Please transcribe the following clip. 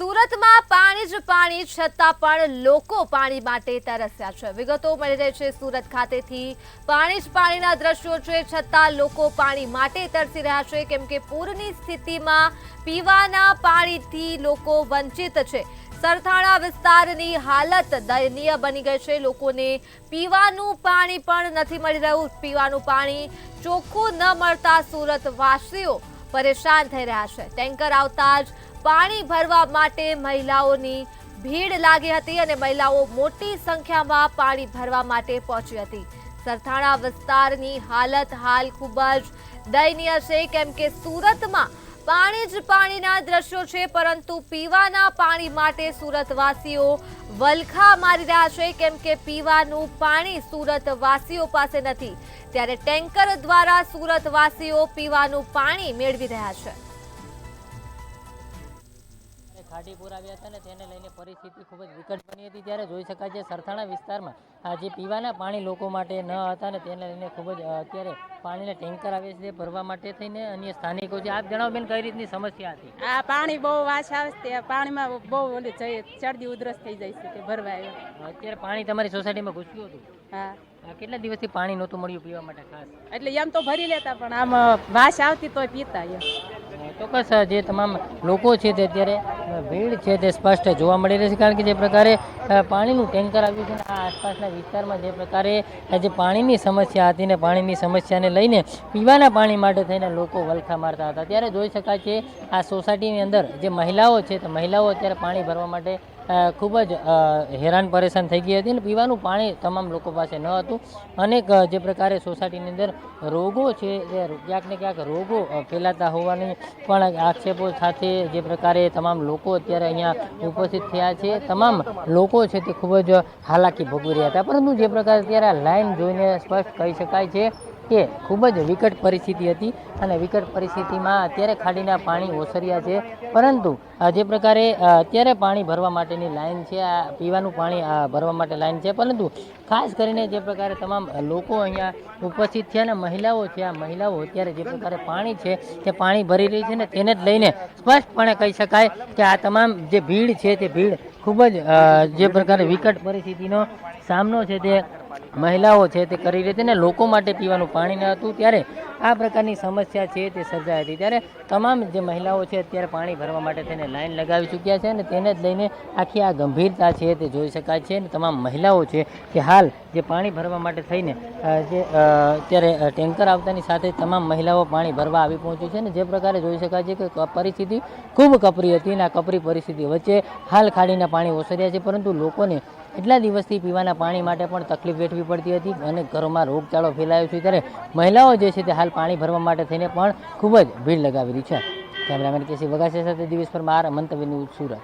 સુરતમાં પાણી જ પાણી છતાં પણ લોકો પાણી માટે તરસ્યા છે। વિગતો મળી રહી છે સુરત ખાતેથી પાણી જ પાણીના દ્રશ્યો છે, છતાં લોકો પાણી માટે તરસી રહ્યા છે, કેમ કે પૂરની સ્થિતિમાં પીવાના પાણીથી લોકો વંચિત છે। સરથાણા વિસ્તારની હાલત દયનીય બની ગઈ છે। લોકોને પીવાનું પાણી પણ નથી મળી રહ્યું। પીવાનું પાણી ચોખ્ખું ન મળતા સુરતવાસીઓ પરેશાન થઈ રહ્યા છે। ટેન્કર આવતા જ પાણી ભરવા માટે મહિલાઓની ભીડ લાગી હતી અને મહિલાઓ મોટી સંખ્યામાં પાણી ભરવા માટે પહોંચી હતી। સરથાણા વિસ્તારની હાલત હાલ ખૂબ જ દયનીય છે, કેમ કે સુરતમાં પાણી જ પાણીના દ્રશ્યો છે, પરંતુ પીવાના પાણી માટે સુરતવાસીઓ વલખા મારી રહ્યા છે, કેમ કે પીવાનું પાણી સુરતવાસીઓ પાસે નથી, ત્યારે ટેન્કર દ્વારા સુરતવાસીઓ પીવાનું પાણી મેળવી રહ્યા છે। ખાટીપુર આવ્યા હતા ને તેને લઈને પરિસ્થિતિ ખૂબ જ વિકટ બની હતી। ત્યારે જોઈ શકાય છે સરથાણા વિસ્તારમાં જે પીવાના પાણી લોકો માટે ન હતા ને તેને લઈને ખૂબ જ અત્યારે પાણીના ટેન્કર આવે છે ભરવા માટે થઈને અન્ય સ્થાનિકો છે। આપ જણાવો બેન, કઈ રીતની સમસ્યા હતી? આ પાણી બહુ વાસ આવે છે, પાણીમાં બહુ શરદી ઉધરસ થઈ જાય છે, તે ભરવા આવ્યા। અત્યારે પાણી તમારી સોસાયટીમાં ઘૂસ્યું હતું? હા। કેટલા દિવસથી પાણી નહોતું મળ્યું પીવા માટે ખાસ? એટલે એમ તો ભરી લેતા, પણ આમ વાસ આવતી તોય પીતા એમ। ચોક્કસ જે તમામ લોકો છે તે અત્યારે ભીડ છે તે સ્પષ્ટ જોવા મળી રહી છે, કારણ કે જે પ્રકારે પાણીનું ટેન્કર આવ્યું છે ને આ આસપાસના વિસ્તારમાં જે પ્રકારે જે પાણીની સમસ્યા હતી ને પાણીની સમસ્યાને લઈને પીવાના પાણી માટે થઈને લોકો વલખા મારતા હતા। ત્યારે જોઈ શકાય છે આ સોસાયટીની અંદર જે મહિલાઓ છે તો મહિલાઓ અત્યારે પાણી ભરવા માટે ખૂબ જ હેરાન પરેશાન થઈ ગઈ હતી ને પીવાનું પાણી તમામ લોકો પાસે ન હતું। અનેક જે પ્રકારે સોસાયટીની અંદર રોગો છે જે ક્યાંક ને ક્યાંક રોગો ફેલાતા હોવાની પણ આક્ષેપો સાથે જે પ્રકારે તમામ લોકો અત્યારે અહીંયા ઉપસ્થિત થયા છે, તમામ લોકો છે તે ખૂબ જ હાલાકી ભોગવી રહ્યા હતા। પરંતુ જે પ્રકારે અત્યારે આ લાઈન જોઈને સ્પષ્ટ કહી શકાય છે કે ખૂબ જ વિકટ પરિસ્થિતિ હતી અને વિકટ પરિસ્થિતિમાં અત્યારે ખાડીના પાણી ઓસર્યા છે, પરંતુ જે પ્રકારે અત્યારે પાણી ભરવા માટેની લાઈન છે, આ પીવાનું પાણી ભરવા માટે લાઈન છે, પરંતુ ખાસ કરીને જે પ્રકારે તમામ લોકો અહીંયા ઉપસ્થિત છે અને મહિલાઓ છે, આ મહિલાઓ અત્યારે જે પ્રકારે પાણી છે તે પાણી ભરી રહી છે ને તેને જ લઈને સ્પષ્ટપણે કહી શકાય કે આ તમામ જે ભીડ છે તે ભીડ ખૂબ જ જે પ્રકારે વિકટ પરિસ્થિતિનો સામનો છે તે મહિલાઓ છે તે કરી રહી હતી ને લોકો માટે પીવાનું પાણી ન હતું, ત્યારે આ પ્રકારની સમસ્યા છે તે સર્જાઈ હતી। ત્યારે તમામ જે મહિલાઓ છે અત્યારે પાણી ભરવા માટે તેને લાઈન લગાવી ચૂક્યા છે અને તેને જ લઈને આખી આ ગંભીરતા છે તે જોઈ શકાય છે અને તમામ મહિલાઓ છે કે હાલ જે પાણી ભરવા માટે થઈને જે અત્યારે ટેન્કર આવતાની સાથે તમામ મહિલાઓ પાણી ભરવા આવી પહોંચી છે ને જે પ્રકારે જોઈ શકાય છે કે પરિસ્થિતિ ખૂબ કપરી હતી અને આ કપરી પરિસ્થિતિ વચ્ચે હાલ ખાડીના પાણી ઓસર્યા છે, પરંતુ લોકોને એટલા દિવસથી પીવાના પાણી માટે પણ તકલીફ વેઠવી પડતી હતી અને ઘરોમાં રોગચાળો ફેલાયો છે, ત્યારે મહિલાઓ જે છે તે હાલ પાણી ભરવા માટે થઈને પણ ખૂબ જ ભીડ લગાવી રહી છે। કેમેરામેન કેસી વગાસે સાથે દિવેશ પરમાર, મંતવ્ય ન્યૂઝ, સુરત।